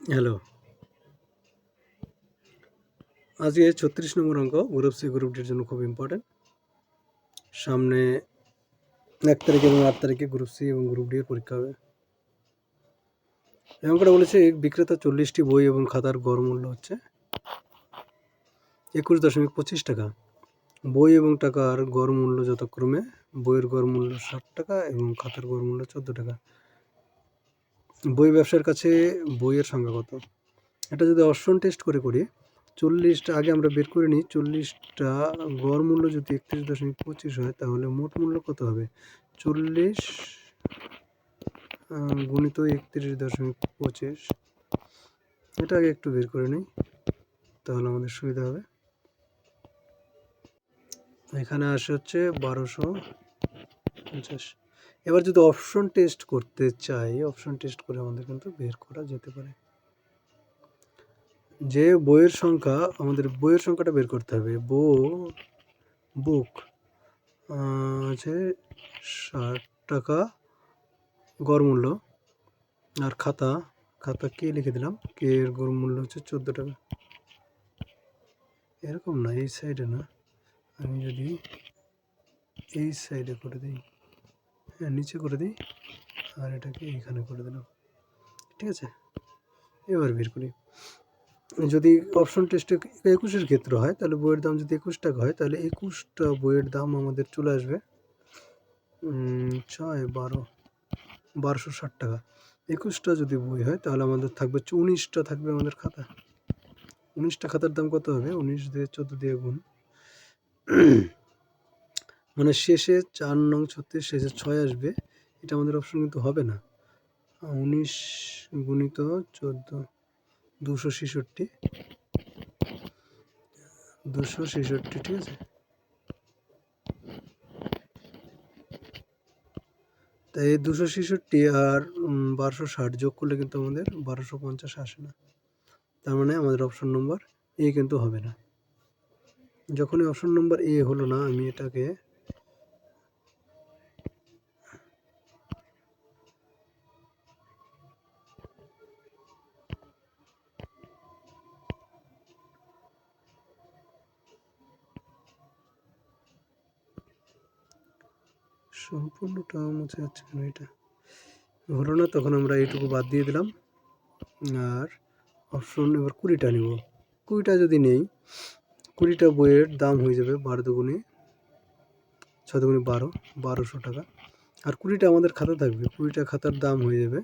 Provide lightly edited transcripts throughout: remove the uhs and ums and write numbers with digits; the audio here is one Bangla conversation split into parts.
হ্যালো, আজকে ৩৬ নম্বর অঙ্ক গ্রুপ সি গ্রুপ ডির জন্য খুব ইম্পর্টেন্ট। সামনে ১ তারিখ এবং ৮ তারিখে গ্রুপ সি এবং গ্রুপ ডি এর পরীক্ষা হবে। এই অঙ্কটা বলেছে বিক্রেতা ৪০টি বই এবং খাতার গড় মূল্য হচ্ছে ২১.২৫ টাকা। বই এবং টাকার গড় মূল্য যথাক্রমে বইয়ের গড় মূল্য ৬০ টাকা এবং খাতার গড় মূল্য ১৪ টাকা। বই ব্যবসার কাছে বইয়ের সংখ্যা কত? এটা যদি অপশন টেস্ট করে করি, ৪০টা আগে আমরা বের করে নিই। ৪০টা গড় মূল্য যদি ৩১.২৫ হয়, তাহলে মোট মূল্য কত হবে? ৪০ গুণিত ৩১.২৫। এটা আগে একটু বের করে নিই, তাহলে আমাদের সুবিধা হবে। এখানে আসে হচ্ছে ১২৫০। এবার যদি অপশন টেস্ট করতে চাই, অপশন টেস্ট করে আমাদের কিন্তু বের করা যেতে পারে। যে বইয়ের সংখ্যা, আমাদের বইয়ের সংখ্যাটা বের করতে হবে। বুক আছে ৬০ টাকা গড় মূল্য, আর খাতা কে লিখে দিলাম, কে এর গড় মূল্য হচ্ছে ১৪ টাকা। এরকম না, এই সাইডে না, আমি যদি এই সাইডে করে দিই, হ্যাঁ নিচে করে দিই, আর এটাকে এইখানে করে দিলাম। ঠিক আছে, এবার বের করি। যদি অপশন টেস্টে ২১-এর ক্ষেত্রে হয়, তাহলে বইয়ের দাম যদি ২১ টাকা হয়, তাহলে ২১টা বইয়ের দাম আমাদের চলে আসবে ১২৬০ টাকা। ২১টা যদি বই হয়, তাহলে আমাদের থাকবে ১৯টা থাকবে আমাদের খাতা। ১৯টা খাতার দাম কত হবে? ১৯ দিয়ে ১৪ দিয়ে গুণ, মানে শেষে ৪ নং ৩৬, শেষে ৬ আসবে। এটা আমাদের অপশন কিন্তু হবে না। ১৯ গুণিত ১৪, ২৬৬, ২৬৬, ঠিক আছে। তাই এই ২৬৬ আর ১২৬০ যোগ করলে কিন্তু আমাদের ১২৫০ আসে না। তার মানে আমাদের অপশন নম্বর এ কিন্তু হবে না। যখনই অপশন নম্বর এ হলো না, আমি এটাকে সম্পূর্ণটা মুছে যাচ্ছে কেন, এটা হলো না, তখন আমরা এইটুকু বাদ দিয়ে দিলাম। আর অপশন এবার ২০টা নিব। ২০টা যদি নেই, ২০টা বইয়ের দাম হয়ে যাবে ১২ দুগুণে ৬ দুগুণে ১২, ১২০০ টাকা। আর ২০টা আমাদের খাতা থাকবে, ২০টা খাতার দাম হয়ে যাবে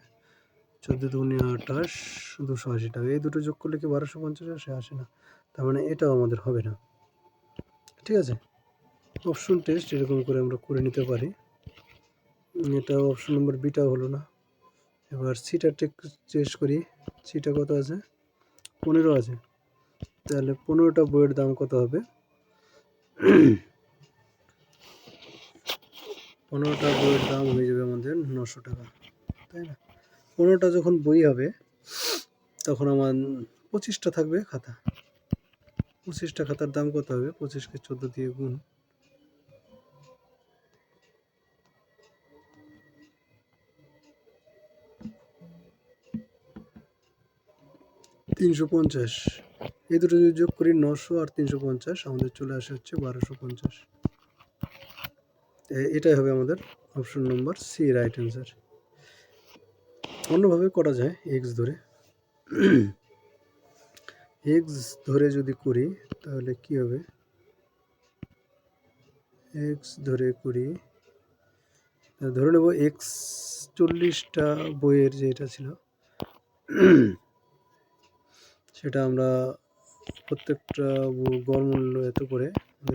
১৪ দুগুণে ২৮, ২৮০ টাকা। এই দুটো যোগ করলে কি ১২৫০ আসে না। তার মানে এটাও আমাদের হবে না। ঠিক আছে, অপশন টেস্ট এরকম করে আমরা করে নিতে পারি। এটা অপশন নম্বর বিটাও হলো না। এবার সিটা টেস্ট করি। সিটা কত আছে? ১৫ আছে। তাহলে ১৫টা বইয়ের দাম কত হবে? ১৫টা বইয়ের দাম হয়ে যাবে আমাদের ৯০০ টাকা, তাই না? ১৫টা যখন বই হবে, তখন আমার ২৫টা থাকবে খাতা। ২৫টা খাতার দাম কত হবে? ২৫কে ১৪ দিয়ে গুণ, ৩৫০। এই দুটো যদি যোগ করি, ৯০০ আর ৩৫০, আমাদের চলে আসে হচ্ছে ১২৫০। এটাই হবে আমাদের option number C right answer. অন্যভাবে করা যায়, এক্স ধরে। এক্স ধরে যদি করি, তাহলে কি হবে? এক্স ধরে করি, ধরে নেব এক্স ৪০টা বইয়ের যেটা ছিল, সেটা আমরা প্রত্যেকটা গড় মূল্য এত করে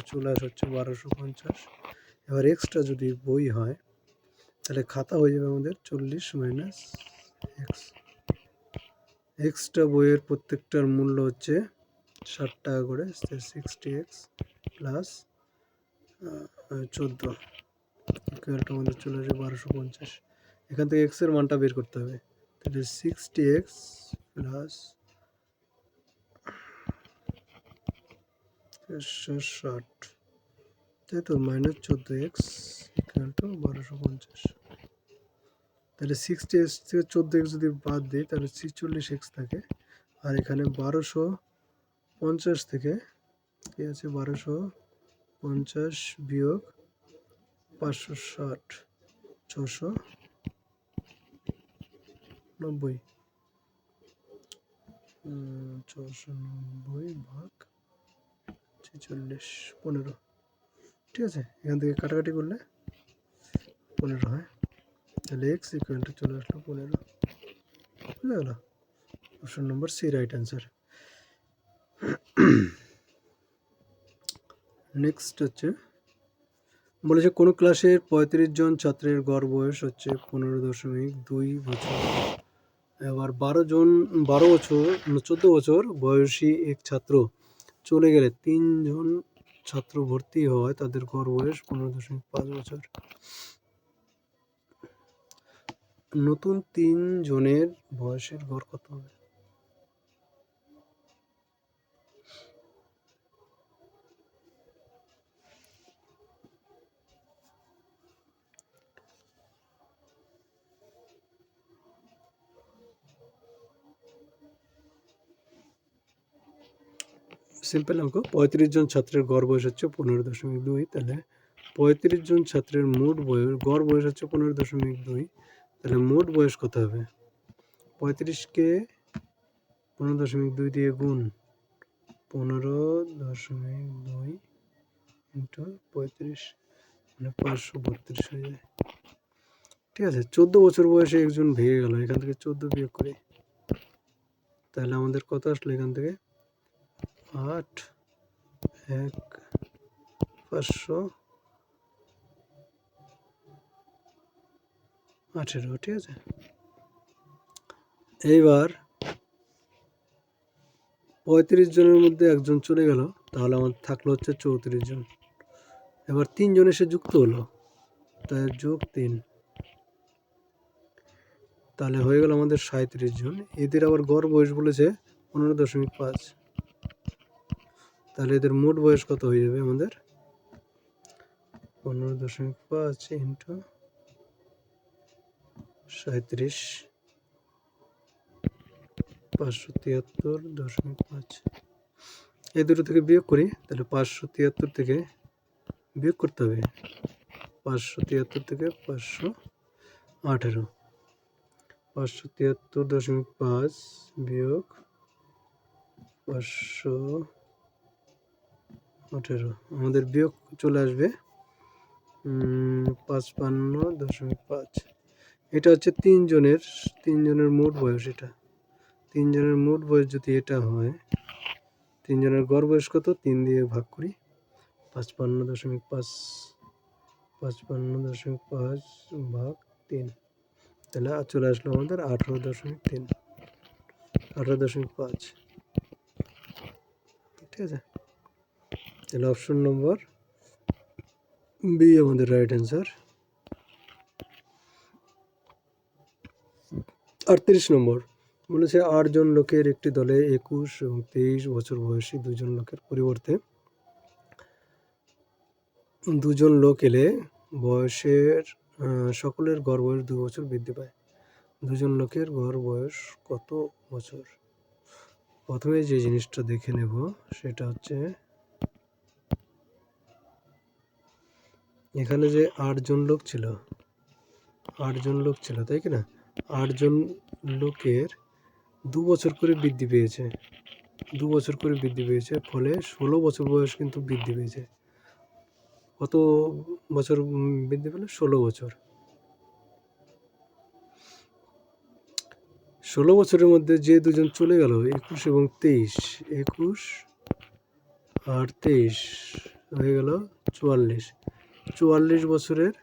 চলে আসা হচ্ছে ১২৫০। এবার এক্সট্রা যদি বই হয়, তাহলে খাতা হয়ে যাবে আমাদের ৪০ মাইনাস এক্স। এক্সট্রা বইয়ের প্রত্যেকটার মূল্য হচ্ছে ৬০ টাকা করে, 60x প্লাস ১৪ ইকুয়ালটা আমাদের চলে আসবে ১২৫০। এখান থেকে এক্সের মানটা বের করতে হবে। তাহলে 60x প্লাস ৬০, তাই তো, মাইনাস 14x ইকুয়াল টু ১২৫০। তাহলে 60x থেকে 14x যদি বাদ দিই তাহলে 46x থাকে। আর এখানে 1250 থেকে কি আছে, 1250 বিয়োগ 560 690, 690 ভাগ 46 15। ঠিক আছে, এখান থেকে কাটাকাটি করলে 15 হয়। তাহলে এক্স ইকুয়াল টু চলে আসলো 15। বুঝা গেল? Option number C right answer. Next হচ্ছে বলেছে কোনো ক্লাসের 35 জন ছাত্রের গড় বয়স হচ্ছে 15.2 বছর। এবার 12 বছর 14 বছর বয়সী এক ছাত্র চলে গেলে 3 জন ছাত্র ভর্তি হয়, তাদের গড় বয়স 15.5 বছর। নতুন 3 জনের বয়সের গড় কত হবে? সিম্পল অঙ্ক। 35 জন ছাত্রের গড় বয়স হচ্ছে 15.2, তাহলে 35 জন ছাত্রের মোট বয়স গড় বয়স হচ্ছে 15.2, তাহলে মোট বয়স কত হবে? 35কে 15.2 দিয়ে গুণ 15.2 ইন্টু 35 মানে 532 হয়ে যায়। ঠিক আছে, 14 বছর বয়সে একজন ভেঙে গেল, এখান থেকে 14 বিয়োগ করি, তাহলে আমাদের কত আসলো? এখান থেকে 8 1 518। ঠিক আছে, এইবার 35 জনের মধ্যে একজন চলে গেল, তাহলে আমাদের থাকলো হচ্ছে 34 জন। এবার 3 জন এসে যুক্ত হলো, তাই যোগ 3, তাহলে হয়ে গেল আমাদের 37 জন। এদের আবার গড় বয়স বলেছে 15.5, তাহলে এদের মোট বয়স কত হয়ে যাবে আমাদের? 15.5 ইন্টু 37 573.5। এই দুটো থেকে বিয়োগ করি, তাহলে 573 থেকে বিয়োগ করতে হবে 573 থেকে 518, 573.5 বিয়োগ 518, আমাদের বিয়োগ চলে আসবে 55.5। এটা হচ্ছে 3 জনের মোট বয়স। এটা 3 জনের মোট বয়স যদি এটা হয়, 3 জনের গড় বয়স কত? 3 দিয়ে ভাগ করি, 55.5 55.5 ভাগ 3, তাহলে চলে আসলো আমাদের 18.3 18.5। ঠিক আছে, তাহলে অপশন নম্বর বি আমাদের রাইট অ্যান্সার। 38 নম্বর বলেছে 8 জন লোকের একটি দলে 21 এবং 23 বছর বয়সী 2 জন লোকের পরিবর্তে 2 জন লোক এলে বয়সের সকলের গড় বয়স 2 বছর বৃদ্ধি পায়। 2 জন লোকের গড় বয়স কত বছর? প্রথমে যে জিনিসটা দেখে নেব সেটা হচ্ছে এখানে যে 8 জন লোক ছিল, 8 জন লোক ছিল, তাই কি না? 8 জন লোকের 2 বছর করে বৃদ্ধি পেয়েছে, 2 বছর করে বৃদ্ধি পেয়েছে, ফলে 16 বছর বয়স কিন্তু বৃদ্ধি পেয়েছে। কত বছর বৃদ্ধি পেল? 16 বছর। 16 বছরের মধ্যে যে 2 জন চলে গেল, 21 এবং 23, 21 আর 23 হয়ে গেল 44। 44 বছরের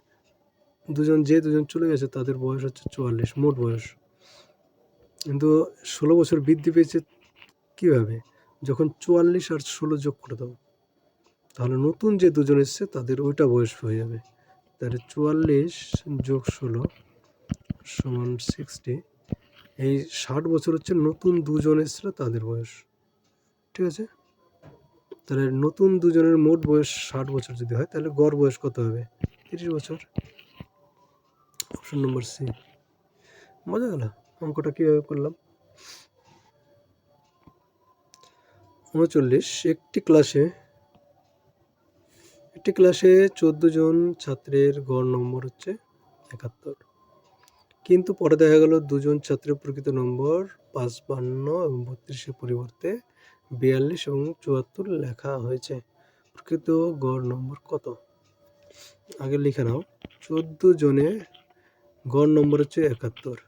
যে 2 জন চলে গেছে তাদের বয়স হচ্ছে 44 মোট বয়স। কিন্তু 16 বছর বৃদ্ধি পেয়েছে কীভাবে? যখন 44 আর 16 যোগ করে দাও, তাহলে নতুন যে 2 জন এসছে তাদের ওইটা বয়স হয়ে যাবে। তাহলে 44 যোগ 16 সমান 60। এই 60 বছর হচ্ছে নতুন 2 জন এসেছিল তাদের বয়স। ঠিক আছে, তাহলে নতুন 2 জনের মোট বয়স 60 বছর যদি হয়, তাহলে গড় বয়স কত হবে? 30 বছর। Option number C. বোঝা গেল অঙ্কটা কীভাবে করলাম। 39 একটি ক্লাসে 14 জন ছাত্রের গড় নম্বর হচ্ছে 71, কিন্তু পরে দেখা গেল দুজন ছাত্রের প্রকৃত নম্বর 55 এবং 32-এর পরিবর্তে 42 এবং 74 লেখা হয়েছে। প্রকৃত গড় নম্বর কত? আগে লিখে নাও। 14 জনের গড় নম্বর হচ্ছে 71।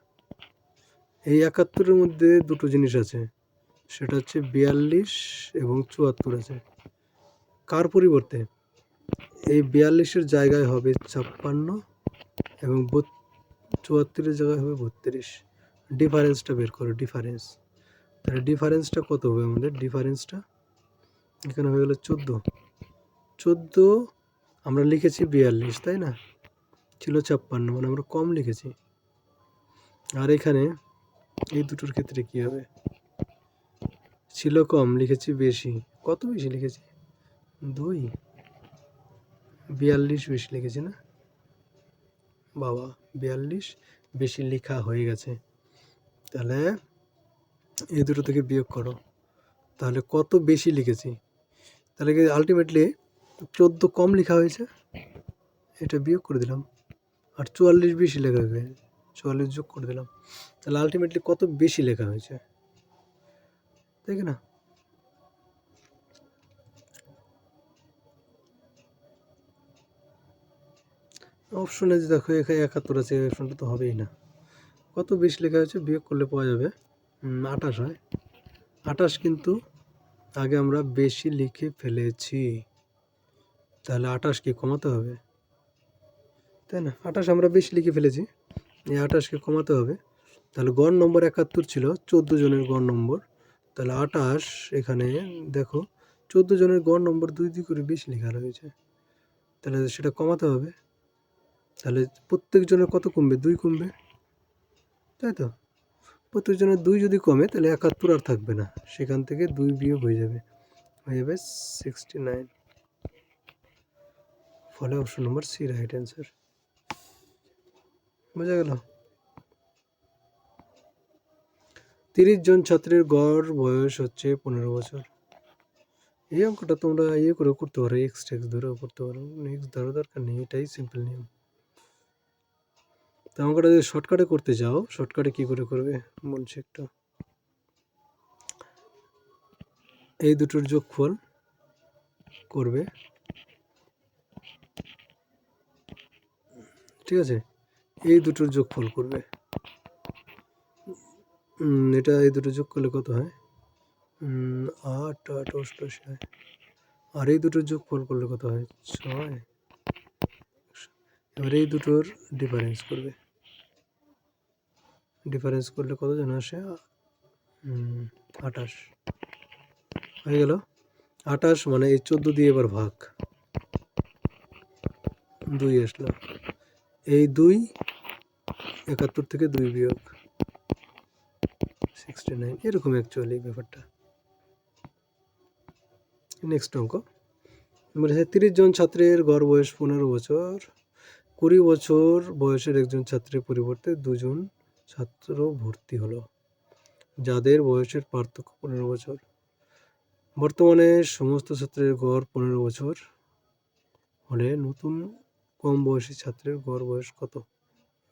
এই 71-এর মধ্যে দুটো জিনিস আছে, সেটা হচ্ছে 42 এবং 74 আছে। কার পরিবর্তে? এই 42-এর জায়গায় হবে 56 এবং 74-এর জায়গায় হবে 32। ডিফারেন্সটা বের করো, ডিফারেন্স। তাহলে ডিফারেন্সটা কত হবে আমাদের? ডিফারেন্সটা এখানে হয়ে গেল 14 আমরা লিখেছি 42, তাই না? ছিল 56, মানে আমরা কম লিখেছি। আর এখানে এই দুটোর ক্ষেত্রে কি হবে? ছিল কম, লিখেছি বেশি। কত বেশি লিখেছি? 2। 42 বেশি লিখেছি না বাবা, 42 বেশি লেখা হয়ে গেছে। তাহলে এই দুটো থেকে বিয়োগ করো, তাহলে কত বেশি লিখেছি। তাহলে কি আলটিমেটলি 14 কম লেখা হয়েছে, এটা বিয়োগ করে দিলাম। আর 44 বেশি লেখা হয়েছে, 44 যোগ করে দিলাম। তাহলে আলটিমেটলি কত বেশি লেখা হয়েছে, তাই না? অপশনে যে দেখো এখানে 71 আছে, অপশনটা তো হবেই না। কত বেশি লেখা হয়েছে বিয়োগ করলে পাওয়া যাবে 28 হয়। 28 কিন্তু আগে আমরা বেশি লিখে ফেলেছি, তাহলে 28কে কমাতে হবে, তাই না? 28 আমরা বেশি লিখে ফেলেছি, এই 28কে কমাতে হবে। তাহলে গড় নম্বর 71 ছিল 14 জনের গড় নম্বর। তাহলে 28 এখানে দেখো 14 জনের গড় নম্বর 2 করে বেশি লেখা রয়েছে, তাহলে সেটা কমাতে হবে। তাহলে প্রত্যেক জনের কত কমবে? 2 কমবে, তাই তো? প্রত্যেক জনের 2 যদি কমে তাহলে 71 আর থাকবে না, সেখান থেকে 2 বিয়োগ হয়ে যাবে 69। ফলে option number C right answer. বোঝা গেল? 30 জন ছাত্রের গড় বয়স হচ্ছে 15 বছর। এই অঙ্কটা তোমরা করে করতে পারো, এক্স ধরেও করতে পারো, এক্স ধরার দরকার নেই, এটাই সিম্পল নিয়ম। তো অঙ্কটা যদি শর্টকাটে করতে চাও, শর্টকাটে কী করে করবে বলছি একটু। এই দুটোর যোগফল করবে, ঠিক আছে? এই দুটোর যোগফল করবে, এটা এই দুটো যোগ করলে কত হয়? 8 8 88 হয়। আর এই দুটোর যোগফল করলে কত হয়? 6। এবার এই দুটোর ডিফারেন্স করবে, ডিফারেন্স করলে কত জন আসে? 28 হয়ে গেল। 28 মানে এই 14 দিয়ে এবার ভাগ, 2 আসলো। এই 2 71 থেকে 2 বিয়োগ 69, এরকম অ্যাকচুয়ালি ব্যাপারটা। নেক্সট অঙ্ক বলেছে 30 জন ছাত্রের গড় বয়স 15 বছর। 20 বছর বয়সের একজন ছাত্রের পরিবর্তে 2 জন ছাত্র ভর্তি হলো, যাদের বয়সের পার্থক্য 15 বছর। বর্তমানে সমস্ত ছাত্রের গড় 15 বছর হলে নতুন কম বয়সী ছাত্রের গড় বয়স কত?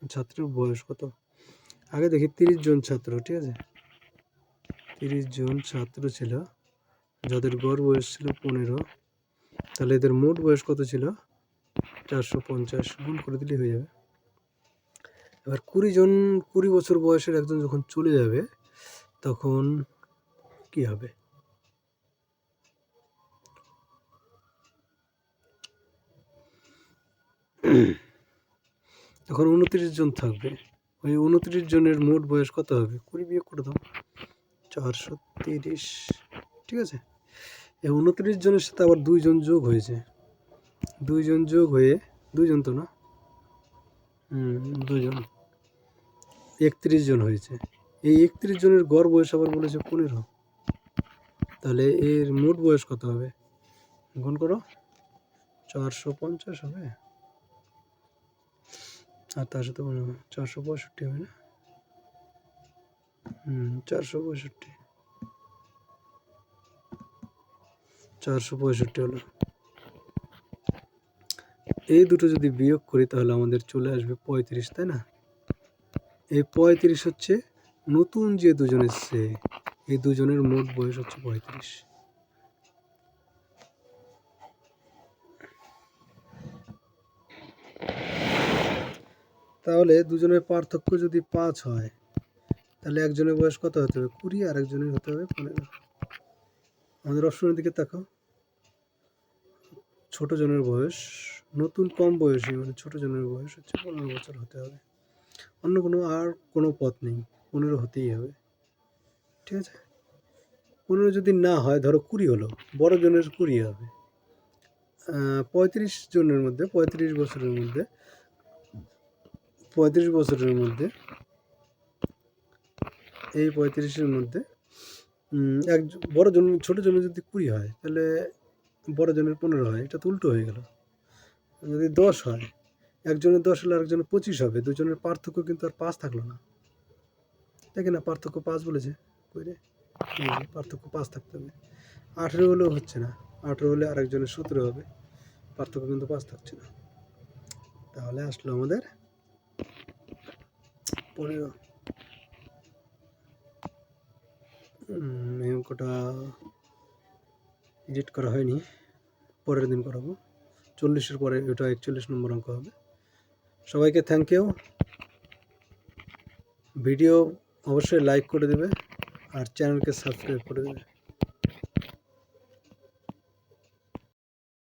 ছাত্রের বয়স কত? আগে দেখি 30 জন ছাত্র, ঠিক আছে? 30 জন ছাত্র ছিল, যাদের গড় বয়স ছিল 15, তাহলে এদের মোট বয়স কত ছিল? 450, গুণ করে দিলেই হয়ে যাবে। এবার 20 বছর বয়সের একজন যখন চলে যাবে তখন কি হবে? তখন 29 জন থাকবে। ওই 29 জনের মোট বয়স কত হবে? 20 বিয়োগ করে দাও, 430, ঠিক আছে? এই 29 জনের সাথে আবার 2 জন যোগ হয়েছে, 2 জন যোগ হয়ে 2 জন তো না, 2 জন 31 জন হয়েছে। এই 31 জনের গড় বয়স আবার বলেছে 15, তাহলে এর মোট বয়স কত হবে? গুণ করো, 450 হবে, আর তার সাথে 465 হবে না? 465 465 হলো। এই দুটো যদি বিয়োগ করি তাহলে আমাদের চলে আসবে 35, তাই না? এই 35 হচ্ছে নতুন যে দুজন এসছে, এই দুজনের মোট বয়স হচ্ছে 35। তাহলে দুজনের পার্থক্য যদি 5 হয়, তাহলে একজনের বয়স কত হতে হবে? 20, আর একজনের হতে হবে 15। আমাদের অপশনের দিকে তাকাও। ছোট জনের বয়স, নতুন কম বয়সী মানে ছোট জনের বয়স হচ্ছে 15 বছর হতে হবে। অন্য কোনো পথ নেই, 15 হতেই হবে। ঠিক আছে? 15 যদি না হয়, ধরো 20 হলো, বড় জনের 20 হবে। 35 জনের মধ্যে, 35 বছরের মধ্যে, 35 বছরের মধ্যে, এই 35-এর মধ্যে এক বড় জন, ছোট জনের যদি 20 হয়, তাহলে বড় জনের 15 হয়। এটা তো উল্টো হয়ে গেল। যদি 10 হয়, একজনের 10 হলে আরেকজনের 25 হবে। দুজনের পার্থক্য কিন্তু আর 5 থাকলো না। দেখে না, পার্থক্য 5 বলেছে কইরে, এই যে পার্থক্য 5 থাকতে হবে। 18 হলেও হচ্ছে না, 18 হলে আরেকজনের 17 হবে, পার্থক্য কিন্তু 5 থাকছে না। তাহলে আসলো আমাদের 15। এই অঙ্কটা এডিট করা হয়নি, পরের দিন করাবো। 40-এর পরে এটা 41 নম্বর অঙ্ক হবে। সবাইকে থ্যাংক ইউ। ভিডিও অবশ্যই লাইক করে দেবে আর চ্যানেলকে সাবস্ক্রাইব করে দেবে।